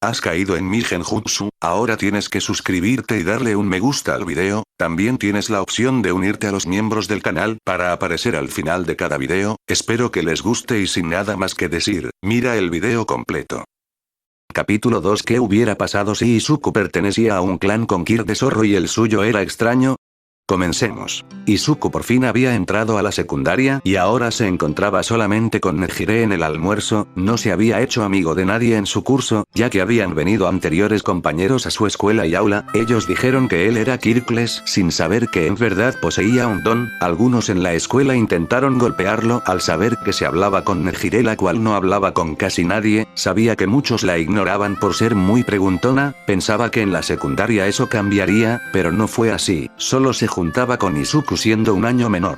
Has caído en mi genjutsu, ahora tienes que suscribirte y darle un me gusta al video, también tienes la opción de unirte a los miembros del canal para aparecer al final de cada video, espero que les guste y sin nada más que decir, mira el video completo. Capítulo 2. ¿Qué hubiera pasado si Izuku pertenecía a un clan con Kirk de zorro y el suyo era extraño? Comencemos. Izuku por fin había entrado a la secundaria y ahora se encontraba solamente con Nejire en el almuerzo, no se había hecho amigo de nadie en su curso, ya que habían venido anteriores compañeros a su escuela y aula, ellos dijeron que él era Kirkles sin saber que en verdad poseía un don, algunos en la escuela intentaron golpearlo al saber que se hablaba con Nejire la cual no hablaba con casi nadie, sabía que muchos la ignoraban por ser muy preguntona, pensaba que en la secundaria eso cambiaría, pero no fue así, solo se juntaba con Izuku siendo un año menor.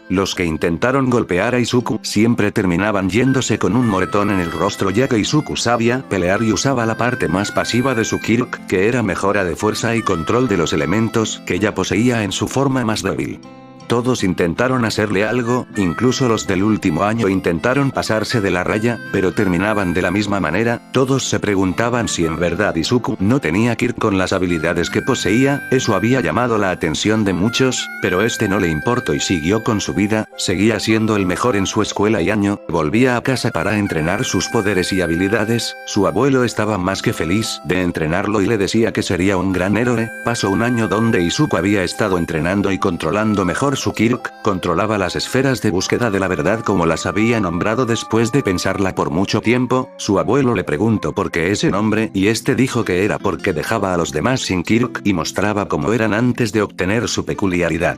Los que intentaron golpear a Izuku siempre terminaban yéndose con un moretón en el rostro ya que Izuku sabía pelear y usaba la parte más pasiva de su Kirk, que era mejora de fuerza y control de los elementos que ya poseía en su forma más débil. Todos intentaron hacerle algo, incluso los del último año intentaron pasarse de la raya, pero terminaban de la misma manera, todos se preguntaban si en verdad Izuku no tenía Kirk con las habilidades que poseía, eso había llamado la atención de muchos, pero este no le importó y siguió con su vida, seguía siendo el mejor en su escuela y año, volvía a casa para entrenar sus poderes y habilidades, su abuelo estaba más que feliz de entrenarlo y le decía que sería un gran héroe, pasó un año donde Izuku había estado entrenando y controlando mejor su Kirk, controlaba las esferas de búsqueda de la verdad como las había nombrado después de pensarla por mucho tiempo, su abuelo le preguntó por qué ese nombre y este dijo que era porque dejaba a los demás sin Kirk y mostraba cómo eran antes de obtener su peculiaridad.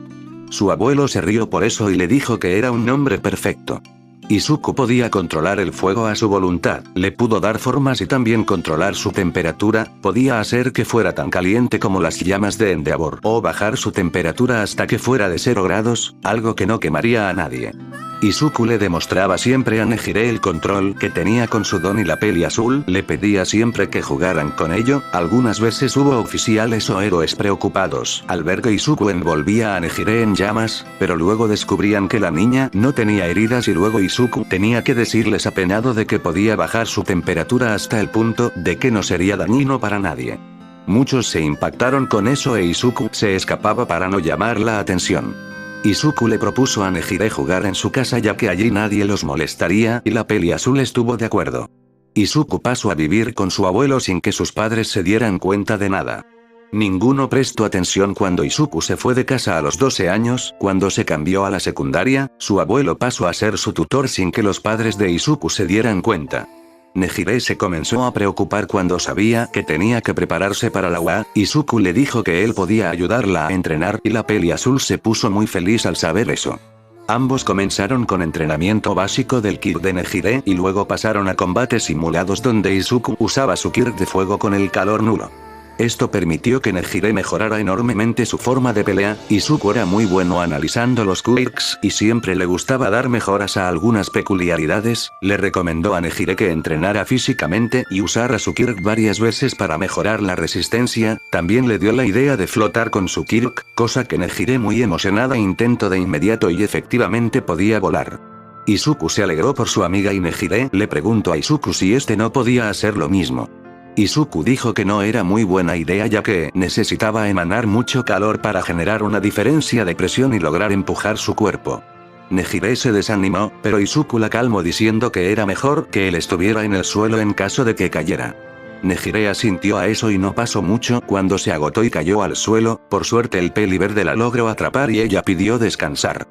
Su abuelo se rió por eso y le dijo que era un nombre perfecto. Izuku podía controlar el fuego a su voluntad, le pudo dar formas y también controlar su temperatura, podía hacer que fuera tan caliente como las llamas de Endeavor o bajar su temperatura hasta que fuera de 0 grados, algo que no quemaría a nadie. Izuku le demostraba siempre a Nejire el control que tenía con su don y la peli azul le pedía siempre que jugaran con ello, algunas veces hubo oficiales o héroes preocupados al ver que Izuku envolvía a Nejire en llamas, pero luego descubrían que la niña no tenía heridas y luego Izuku tenía que decirles apenado de que podía bajar su temperatura hasta el punto de que no sería dañino para nadie. Muchos se impactaron con eso e Izuku se escapaba para no llamar la atención. Izuku le propuso a Nejire jugar en su casa ya que allí nadie los molestaría y la peli azul estuvo de acuerdo. Izuku pasó a vivir con su abuelo sin que sus padres se dieran cuenta de nada. Ninguno prestó atención cuando Izuku se fue de casa a los 12 años, cuando se cambió a la secundaria, su abuelo pasó a ser su tutor sin que los padres de Izuku se dieran cuenta. Nejire se comenzó a preocupar cuando sabía que tenía que prepararse para la UA, Izuku le dijo que él podía ayudarla a entrenar y la peli azul se puso muy feliz al saber eso. Ambos comenzaron con entrenamiento básico del Kirk de Nejire y luego pasaron a combates simulados donde Izuku usaba su Kirk de fuego con el calor nulo. Esto permitió que Nejire mejorara enormemente su forma de pelea, Izuku era muy bueno analizando los quirks y siempre le gustaba dar mejoras a algunas peculiaridades, le recomendó a Nejire que entrenara físicamente y usara su Kirk varias veces para mejorar la resistencia, también le dio la idea de flotar con su Kirk, cosa que Nejire muy emocionada intentó de inmediato y efectivamente podía volar. Izuku se alegró por su amiga y Nejire le preguntó a Izuku si este no podía hacer lo mismo. Izuku dijo que no era muy buena idea ya que necesitaba emanar mucho calor para generar una diferencia de presión y lograr empujar su cuerpo. Nejire se desanimó, pero Izuku la calmó diciendo que era mejor que él estuviera en el suelo en caso de que cayera. Nejire asintió a eso y no pasó mucho cuando se agotó y cayó al suelo, por suerte el peli verde la logró atrapar y ella pidió descansar.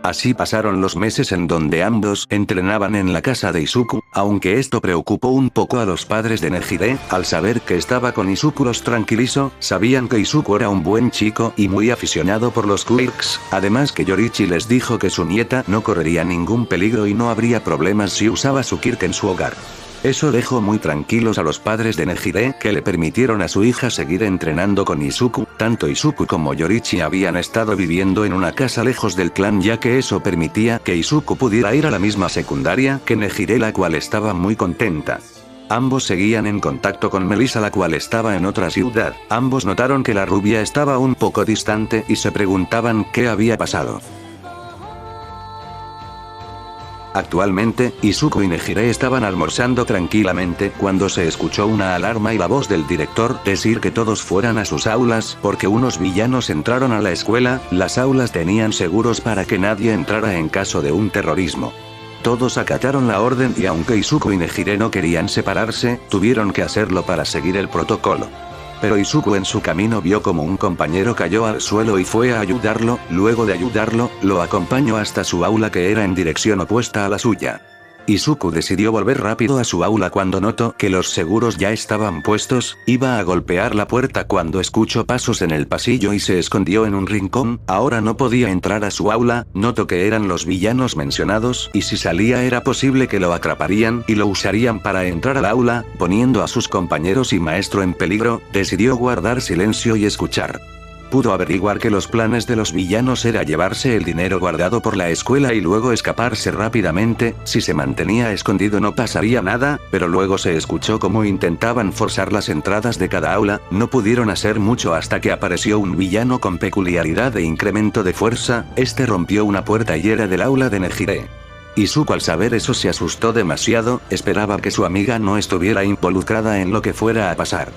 Así pasaron los meses en donde ambos entrenaban en la casa de Izuku, aunque esto preocupó un poco a los padres de Nejire, al saber que estaba con Izuku los tranquilizó, sabían que Izuku era un buen chico y muy aficionado por los quirks, además que Yorichi les dijo que su nieta no correría ningún peligro y no habría problemas si usaba su Kirk en su hogar. Eso dejó muy tranquilos a los padres de Nejire que le permitieron a su hija seguir entrenando con Izuku, tanto Izuku como Yorichi habían estado viviendo en una casa lejos del clan ya que eso permitía que Izuku pudiera ir a la misma secundaria que Nejire la cual estaba muy contenta. Ambos seguían en contacto con Melissa la cual estaba en otra ciudad, ambos notaron que la rubia estaba un poco distante y se preguntaban qué había pasado. Actualmente, Izuku y Nejire estaban almorzando tranquilamente cuando se escuchó una alarma y la voz del director decir que todos fueran a sus aulas porque unos villanos entraron a la escuela. Las aulas tenían seguros para que nadie entrara en caso de un terrorismo. Todos acataron la orden y aunque Izuku y Nejire no querían separarse, tuvieron que hacerlo para seguir el protocolo. Pero Izuku en su camino vio como un compañero cayó al suelo y fue a ayudarlo. Luego de ayudarlo, lo acompañó hasta su aula que era en dirección opuesta a la suya. Izuku decidió volver rápido a su aula cuando notó que los seguros ya estaban puestos. Iba a golpear la puerta cuando escuchó pasos en el pasillo y se escondió en un rincón. Ahora no podía entrar a su aula, notó que eran los villanos mencionados y si salía era posible que lo atraparían y lo usarían para entrar al aula, poniendo a sus compañeros y maestro en peligro. Decidió guardar silencio y escuchar. Pudo averiguar que los planes de los villanos era llevarse el dinero guardado por la escuela y luego escaparse rápidamente. Si se mantenía escondido no pasaría nada, pero luego se escuchó cómo intentaban forzar las entradas de cada aula. No pudieron hacer mucho hasta que apareció un villano con peculiaridad de incremento de fuerza. Este rompió una puerta y era del aula de Nejire. Izuku al saber eso se asustó demasiado, esperaba que su amiga no estuviera involucrada en lo que fuera a pasar.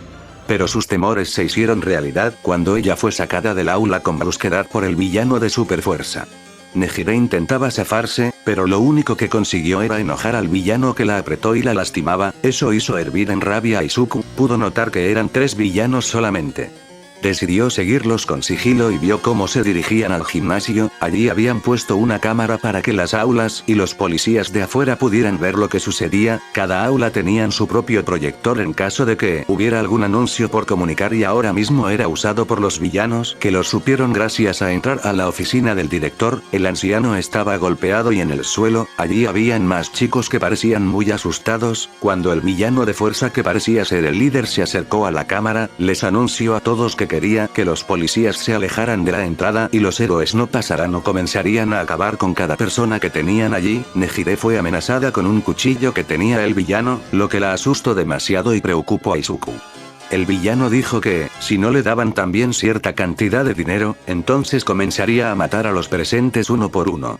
Pero sus temores se hicieron realidad cuando ella fue sacada del aula con brusquedad por el villano de superfuerza. Nejire intentaba zafarse, pero lo único que consiguió era enojar al villano que la apretó y la lastimaba. Eso hizo hervir en rabia a Izuku. Pudo notar que eran 3 villanos solamente. Decidió seguirlos con sigilo y vio cómo se dirigían al gimnasio. Allí habían puesto una cámara para que las aulas y los policías de afuera pudieran ver lo que sucedía. Cada aula tenían su propio proyector en caso de que hubiera algún anuncio por comunicar y ahora mismo era usado por los villanos que lo supieron gracias a entrar a la oficina del director. El anciano estaba golpeado y en el suelo. Allí habían más chicos que parecían muy asustados. Cuando el villano de fuerza que parecía ser el líder se acercó a la cámara, les anunció a todos que quería que los policías se alejaran de la entrada y los héroes no pasaran o comenzarían a acabar con cada persona que tenían allí. Nejire fue amenazada con un cuchillo que tenía el villano, lo que la asustó demasiado y preocupó a Izuku. El villano dijo que, si no le daban también cierta cantidad de dinero, entonces comenzaría a matar a los presentes uno por uno.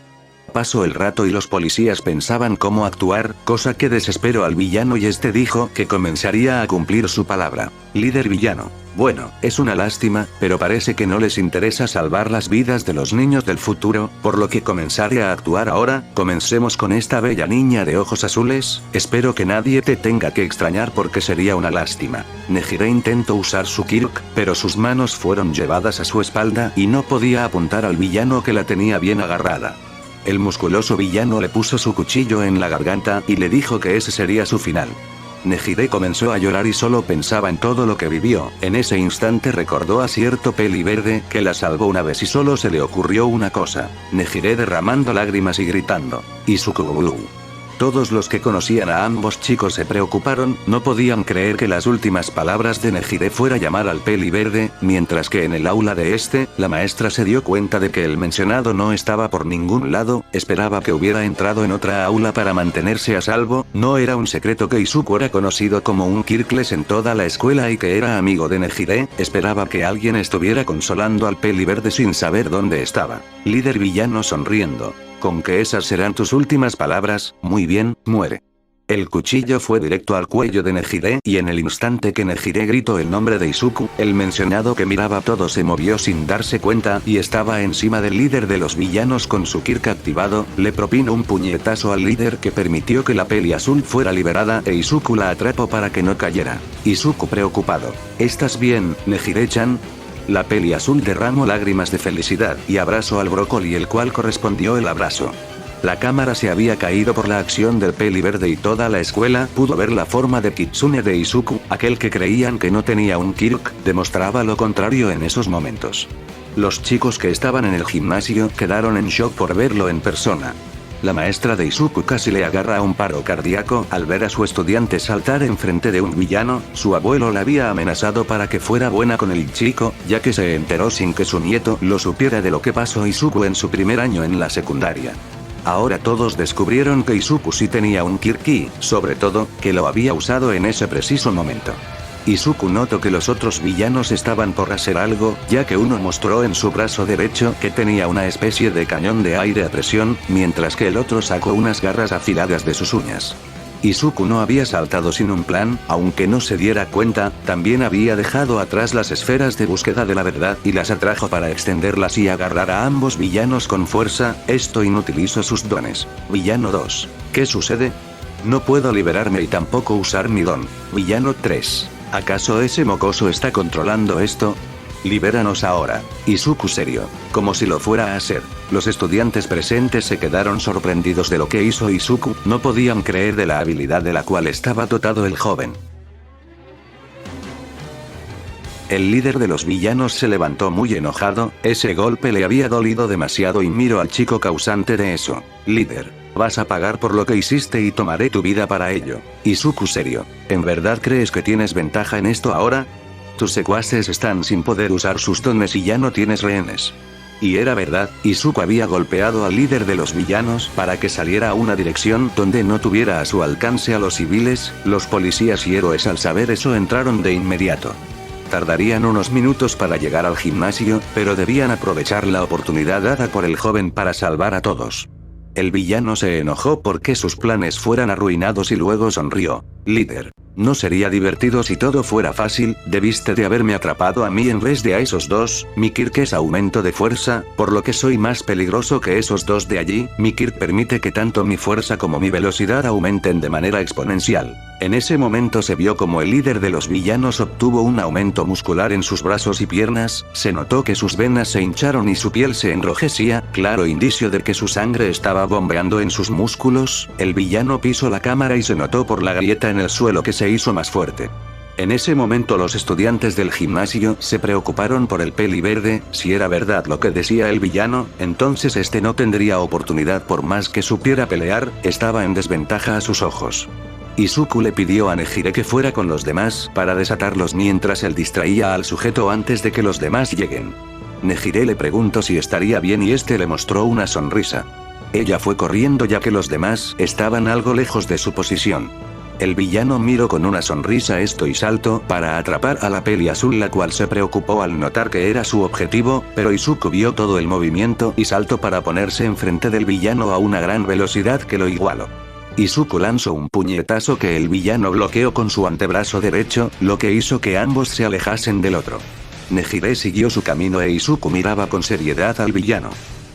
Pasó el rato y los policías pensaban cómo actuar, cosa que desesperó al villano y este dijo que comenzaría a cumplir su palabra. Líder villano. Bueno, es una lástima, pero parece que no les interesa salvar las vidas de los niños del futuro, por lo que comenzaré a actuar ahora. Comencemos con esta bella niña de ojos azules. Espero que nadie te tenga que extrañar porque sería una lástima. Nejire intentó usar su kirk, pero sus manos fueron llevadas a su espalda y no podía apuntar al villano que la tenía bien agarrada. El musculoso villano le puso su cuchillo en la garganta y le dijo que ese sería su final. Nejire comenzó a llorar y solo pensaba en todo lo que vivió. En ese instante recordó a cierto peli verde que la salvó una vez y solo se le ocurrió una cosa. Nejire derramando lágrimas y gritando: Izuku. Todos los que conocían a ambos chicos se preocuparon, no podían creer que las últimas palabras de Nejire fuera llamar al peli verde, mientras que en el aula de la maestra se dio cuenta de que el mencionado no estaba por ningún lado. Esperaba que hubiera entrado en otra aula para mantenerse a salvo. No era un secreto que Izuku era conocido como un Kirkles en toda la escuela y que era amigo de Nejire. Esperaba que alguien estuviera consolando al peli verde sin saber dónde estaba. Líder villano sonriendo. ¿Con que esas serán tus últimas palabras? Muy bien, muere. El cuchillo fue directo al cuello de Nejire y en el instante que Nejire gritó el nombre de Izuku, el mencionado que miraba todo se movió sin darse cuenta y estaba encima del líder de los villanos con su kirk activado. Le propinó un puñetazo al líder que permitió que la peli azul fuera liberada e Izuku la atrapó para que no cayera. Izuku preocupado. ¿Estás bien, Nejire-chan? La peli azul derramó lágrimas de felicidad y abrazó al brócoli, el cual correspondió el abrazo. La cámara se había caído por la acción del peli verde y toda la escuela pudo ver la forma de Kitsune de Izuku. Aquel que creían que no tenía un kirk demostraba lo contrario en esos momentos. Los chicos que estaban en el gimnasio quedaron en shock por verlo en persona. La maestra de Izuku casi le agarra un paro cardíaco al ver a su estudiante saltar enfrente de un villano. Su abuelo la había amenazado para que fuera buena con el chico, ya que se enteró sin que su nieto lo supiera de lo que pasó Izuku en su primer año en la secundaria. Ahora todos descubrieron que Izuku sí tenía un kirki, sobre todo, que lo había usado en ese preciso momento. Izuku notó que los otros villanos estaban por hacer algo, ya que uno mostró en su brazo derecho que tenía una especie de cañón de aire a presión, mientras que el otro sacó unas garras afiladas de sus uñas. Izuku no había saltado sin un plan, aunque no se diera cuenta, también había dejado atrás las esferas de búsqueda de la verdad y las atrajo para extenderlas y agarrar a ambos villanos con fuerza. Esto inutilizó sus dones. Villano 2. ¿Qué sucede? No puedo liberarme y tampoco usar mi don. Villano 3. ¿Acaso ese mocoso está controlando esto? Libéranos ahora. Izuku serio, como si lo fuera a hacer. Los estudiantes presentes se quedaron sorprendidos de lo que hizo Izuku, no podían creer de la habilidad de la cual estaba dotado el joven. El líder de los villanos se levantó muy enojado, ese golpe le había dolido demasiado y miró al chico causante de eso. Líder, vas a pagar por lo que hiciste y tomaré tu vida para ello. Izuku serio, ¿en verdad crees que tienes ventaja en esto ahora? Tus secuaces están sin poder usar sus dones y ya no tienes rehenes. Y era verdad, Izuku había golpeado al líder de los villanos para que saliera a una dirección donde no tuviera a su alcance a los civiles. Los policías y héroes al saber eso entraron de inmediato. Tardarían unos minutos para llegar al gimnasio, pero debían aprovechar la oportunidad dada por el joven para salvar a todos. El villano se enojó porque sus planes fueran arruinados y luego sonrió. Líder, ¿no sería divertido si todo fuera fácil? Debiste de haberme atrapado a mí en vez de a esos dos. Mi Kirk es aumento de fuerza, por lo que soy más peligroso que esos dos de allí. Mi Kirk permite que tanto mi fuerza como mi velocidad aumenten de manera exponencial. En ese momento se vio como el líder de los villanos obtuvo un aumento muscular en sus brazos y piernas, se notó que sus venas se hincharon y su piel se enrojecía, claro indicio de que su sangre estaba bombeando en sus músculos. El villano pisó la cámara y se notó por la grieta en el suelo que se hizo más fuerte. En ese momento los estudiantes del gimnasio se preocuparon por el peli verde. Si era verdad lo que decía el villano, entonces este no tendría oportunidad por más que supiera pelear, estaba en desventaja a sus ojos. Izuku le pidió a Nejire que fuera con los demás para desatarlos mientras él distraía al sujeto antes de que los demás lleguen. Nejire le preguntó si estaría bien y este le mostró una sonrisa. Ella fue corriendo ya que los demás estaban algo lejos de su posición. El villano miró con una sonrisa esto y saltó para atrapar a la peli azul, la cual se preocupó al notar que era su objetivo, pero Izuku vio todo el movimiento y saltó para ponerse enfrente del villano a una gran velocidad que lo igualó. Izuku lanzó un puñetazo que el villano bloqueó con su antebrazo derecho, lo que hizo que ambos se alejasen del otro. Nejire siguió su camino e Izuku miraba con seriedad al villano.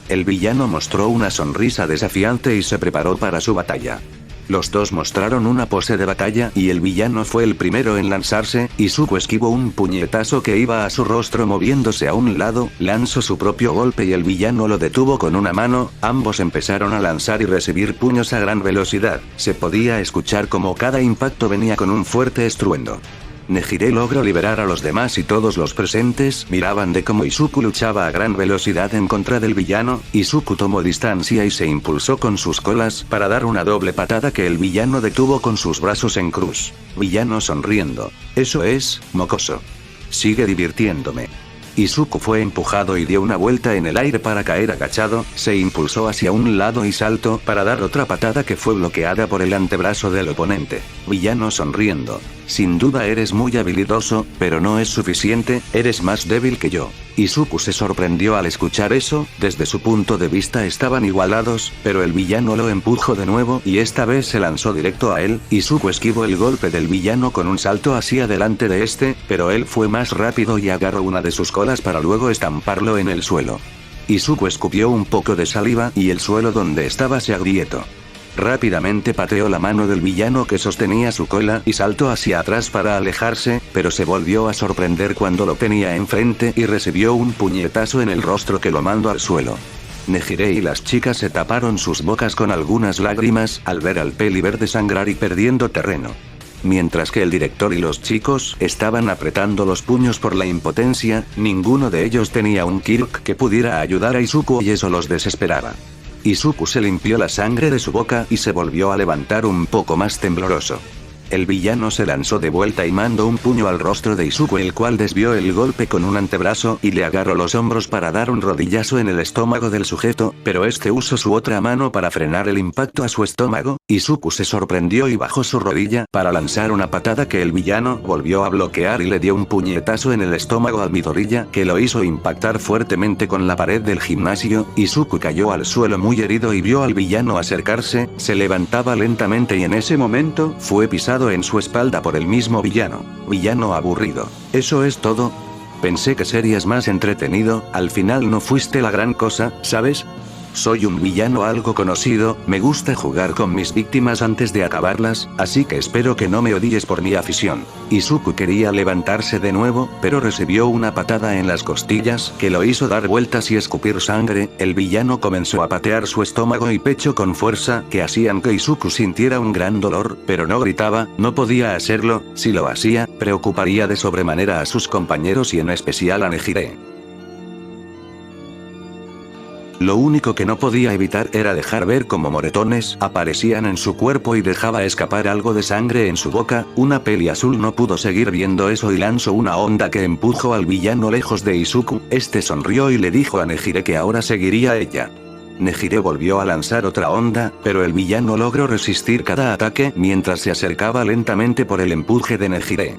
El villano mostró una sonrisa desafiante y se preparó para su batalla. Los dos mostraron una pose de batalla y el villano fue el primero en lanzarse. Izuku esquivó un puñetazo que iba a su rostro moviéndose a un lado, lanzó su propio golpe y el villano lo detuvo con una mano. Ambos empezaron a lanzar y recibir puños a gran velocidad. Se podía escuchar como cada impacto venía con un fuerte estruendo. Nejire logró liberar a los demás y todos los presentes miraban de cómo Izuku luchaba a gran velocidad en contra del villano. Izuku tomó distancia y se impulsó con sus colas para dar una doble patada que el villano detuvo con sus brazos en cruz. Villano sonriendo. Eso es, mocoso. Sigue divirtiéndome. Izuku fue empujado y dio una vuelta en el aire para caer agachado, se impulsó hacia un lado y saltó para dar otra patada que fue bloqueada por el antebrazo del oponente. Villano sonriendo. Sin duda eres muy habilidoso, pero no es suficiente, eres más débil que yo. Izuku se sorprendió al escuchar eso, desde su punto de vista estaban igualados, pero el villano lo empujó de nuevo y esta vez se lanzó directo a él. Izuku esquivó el golpe del villano con un salto hacia delante de este, pero él fue más rápido y agarró una de sus colas para luego estamparlo en el suelo. Izuku escupió un poco de saliva y el suelo donde estaba se agrietó. Rápidamente pateó la mano del villano que sostenía su cola y saltó hacia atrás para alejarse, pero se volvió a sorprender cuando lo tenía enfrente y recibió un puñetazo en el rostro que lo mandó al suelo. Nejire y las chicas se taparon sus bocas con algunas lágrimas al ver al peli verde sangrar y perdiendo terreno. Mientras que el director y los chicos estaban apretando los puños por la impotencia, ninguno de ellos tenía un Kirk que pudiera ayudar a Izuku y eso los desesperaba. Izuku se limpió la sangre de su boca y se volvió a levantar un poco más tembloroso. El villano se lanzó de vuelta y mandó un puño al rostro de Izuku, el cual desvió el golpe con un antebrazo y le agarró los hombros para dar un rodillazo en el estómago del sujeto, pero este usó su otra mano para frenar el impacto a su estómago. Izuku se sorprendió y bajó su rodilla para lanzar una patada que el villano volvió a bloquear y le dio un puñetazo en el estómago al Midoriya, que lo hizo impactar fuertemente con la pared del gimnasio. Izuku cayó al suelo muy herido y vio al villano acercarse, se levantaba lentamente y en ese momento fue pisado en su espalda por el mismo villano. Villano aburrido. ¿Eso es todo? Pensé que serías más entretenido, al final no fuiste la gran cosa, ¿sabes? Soy un villano algo conocido, me gusta jugar con mis víctimas antes de acabarlas, así que espero que no me odies por mi afición. Izuku quería levantarse de nuevo, pero recibió una patada en las costillas que lo hizo dar vueltas y escupir sangre. El villano comenzó a patear su estómago y pecho con fuerza que hacían que Izuku sintiera un gran dolor, pero no gritaba, no podía hacerlo, si lo hacía, preocuparía de sobremanera a sus compañeros y en especial a Nejire. Lo único que no podía evitar era dejar ver cómo moretones aparecían en su cuerpo y dejaba escapar algo de sangre en su boca. Una peli azul no pudo seguir viendo eso y lanzó una onda que empujó al villano lejos de Izuku. Este sonrió y le dijo a Nejire que ahora seguiría a ella. Nejire volvió a lanzar otra onda, pero el villano logró resistir cada ataque mientras se acercaba lentamente por el empuje de Nejire.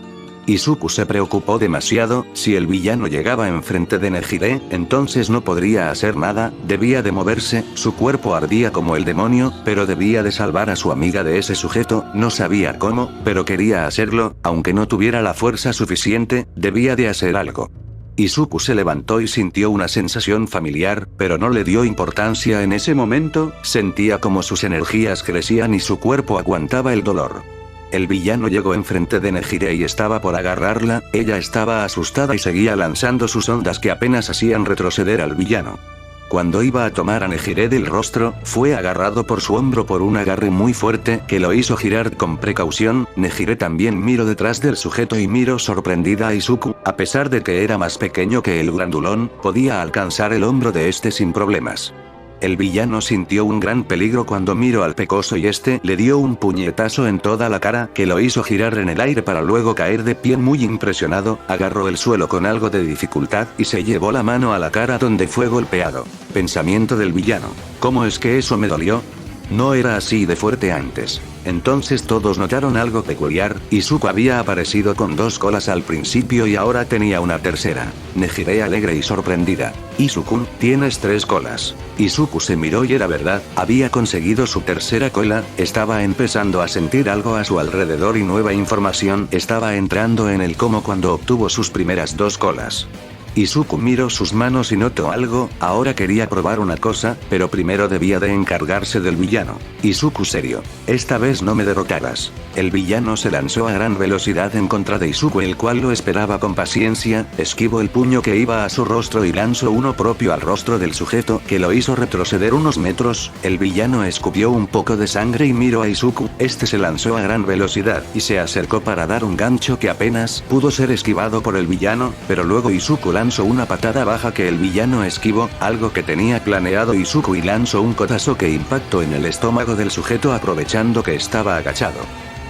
Izuku se preocupó demasiado, si el villano llegaba enfrente de Nejire, entonces no podría hacer nada, debía de moverse, su cuerpo ardía como el demonio, pero debía de salvar a su amiga de ese sujeto, no sabía cómo, pero quería hacerlo, aunque no tuviera la fuerza suficiente, debía de hacer algo. Izuku se levantó y sintió una sensación familiar, pero no le dio importancia en ese momento, sentía como sus energías crecían y su cuerpo aguantaba el dolor. El villano llegó enfrente de Nejire y estaba por agarrarla, ella estaba asustada y seguía lanzando sus ondas que apenas hacían retroceder al villano. Cuando iba a tomar a Nejire del rostro, fue agarrado por su hombro por un agarre muy fuerte que lo hizo girar con precaución. Nejire también miró detrás del sujeto y miró sorprendida a Izuku, a pesar de que era más pequeño que el grandulón, podía alcanzar el hombro de este sin problemas. El villano sintió un gran peligro cuando miró al pecoso y este le dio un puñetazo en toda la cara que lo hizo girar en el aire para luego caer de pie muy impresionado, agarró el suelo con algo de dificultad y se llevó la mano a la cara donde fue golpeado. Pensamiento del villano. ¿Cómo es que eso me dolió? No era así de fuerte antes. Entonces todos notaron algo peculiar, Izuku había aparecido con dos colas al principio y ahora tenía una tercera. Nejire alegre y sorprendida. Izuku, tienes 3 colas. Izuku se miró y era verdad, había conseguido su tercera cola, estaba empezando a sentir algo a su alrededor y nueva información estaba entrando en el como cuando obtuvo sus primeras 2 colas. Izuku miró sus manos y notó algo, ahora quería probar una cosa, pero primero debía de encargarse del villano. Izuku serio. Esta vez no me derrotarás. El villano se lanzó a gran velocidad en contra de Izuku, el cual lo esperaba con paciencia, esquivó el puño que iba a su rostro y lanzó uno propio al rostro del sujeto, que lo hizo retroceder unos metros. El villano escupió un poco de sangre y miró a Izuku, este se lanzó a gran velocidad y se acercó para dar un gancho que apenas pudo ser esquivado por el villano, pero luego Izuku lanzó una patada baja que el villano esquivó, algo que tenía planeado Izuku, y lanzó un codazo que impactó en el estómago del sujeto aprovechando que estaba agachado.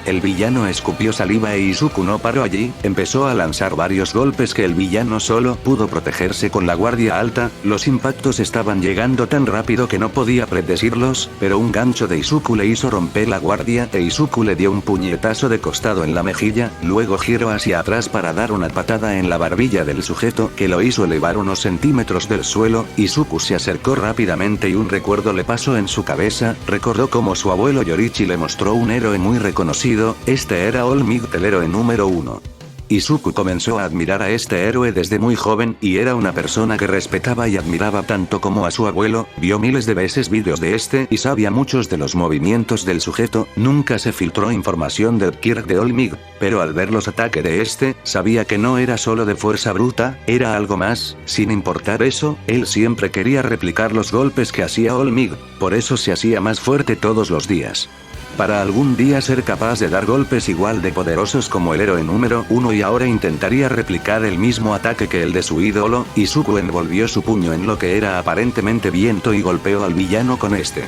El villano escupió saliva e Izuku no paró allí, empezó a lanzar varios golpes que el villano solo pudo protegerse con la guardia alta, los impactos estaban llegando tan rápido que no podía predecirlos, pero un gancho de Izuku le hizo romper la guardia e Izuku le dio un puñetazo de costado en la mejilla, luego giró hacia atrás para dar una patada en la barbilla del sujeto que lo hizo elevar unos centímetros del suelo. Izuku se acercó rápidamente y un recuerdo le pasó en su cabeza, recordó cómo su abuelo Yorichi le mostró un héroe muy reconocido. Este era All Might, el héroe número 1. Izuku comenzó a admirar a este héroe desde muy joven, y era una persona que respetaba y admiraba tanto como a su abuelo, vio miles de veces vídeos de este y sabía muchos de los movimientos del sujeto, nunca se filtró información del Kirk de All Might, pero al ver los ataques de este, sabía que no era solo de fuerza bruta, era algo más. Sin importar eso, él siempre quería replicar los golpes que hacía All Might, por eso se hacía más fuerte todos los días. Para algún día ser capaz de dar golpes igual de poderosos como el héroe número 1, y ahora intentaría replicar el mismo ataque que el de su ídolo. Izuku envolvió su puño en lo que era aparentemente viento y golpeó al villano con este.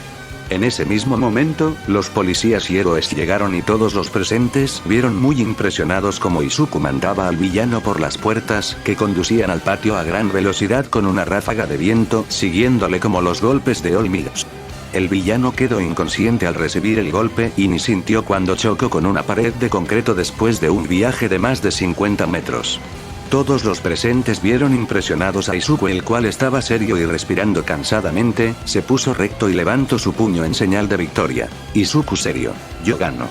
En ese mismo momento, los policías y héroes llegaron y todos los presentes vieron muy impresionados como Izuku mandaba al villano por las puertas que conducían al patio a gran velocidad con una ráfaga de viento siguiéndole como los golpes de hormigas. El villano quedó inconsciente al recibir el golpe y ni sintió cuando chocó con una pared de concreto después de un viaje de más de 50 metros. Todos los presentes vieron impresionados a Izuku, el cual estaba serio y respirando cansadamente, se puso recto y levantó su puño en señal de victoria. Izuku serio. Yo gano.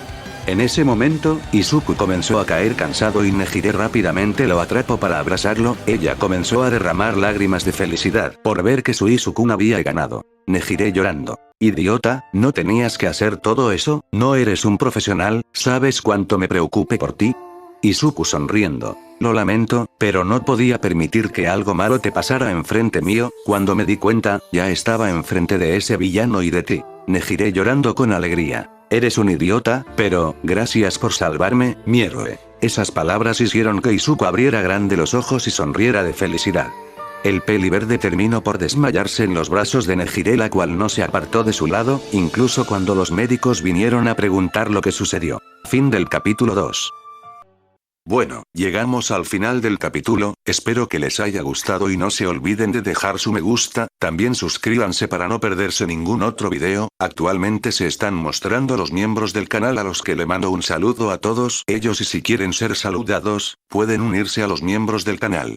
En ese momento, Izuku comenzó a caer cansado y Nejire rápidamente lo atrapó para abrazarlo. Ella comenzó a derramar lágrimas de felicidad por ver que su Izuku había ganado. Nejire llorando. Idiota, no tenías que hacer todo eso, no eres un profesional, ¿sabes cuánto me preocupe por ti? Izuku sonriendo. Lo lamento, pero no podía permitir que algo malo te pasara enfrente mío. Cuando me di cuenta, ya estaba enfrente de ese villano y de ti. Nejire llorando con alegría. Eres un idiota, pero, gracias por salvarme, mi héroe. Esas palabras hicieron que Izuku abriera grande los ojos y sonriera de felicidad. El peli verde terminó por desmayarse en los brazos de Nejire, la cual no se apartó de su lado, incluso cuando los médicos vinieron a preguntar lo que sucedió. Fin del capítulo 2. Bueno, llegamos al final del capítulo, espero que les haya gustado y no se olviden de dejar su me gusta, también suscríbanse para no perderse ningún otro video. Actualmente se están mostrando los miembros del canal a los que le mando un saludo a todos ellos y si quieren ser saludados, pueden unirse a los miembros del canal.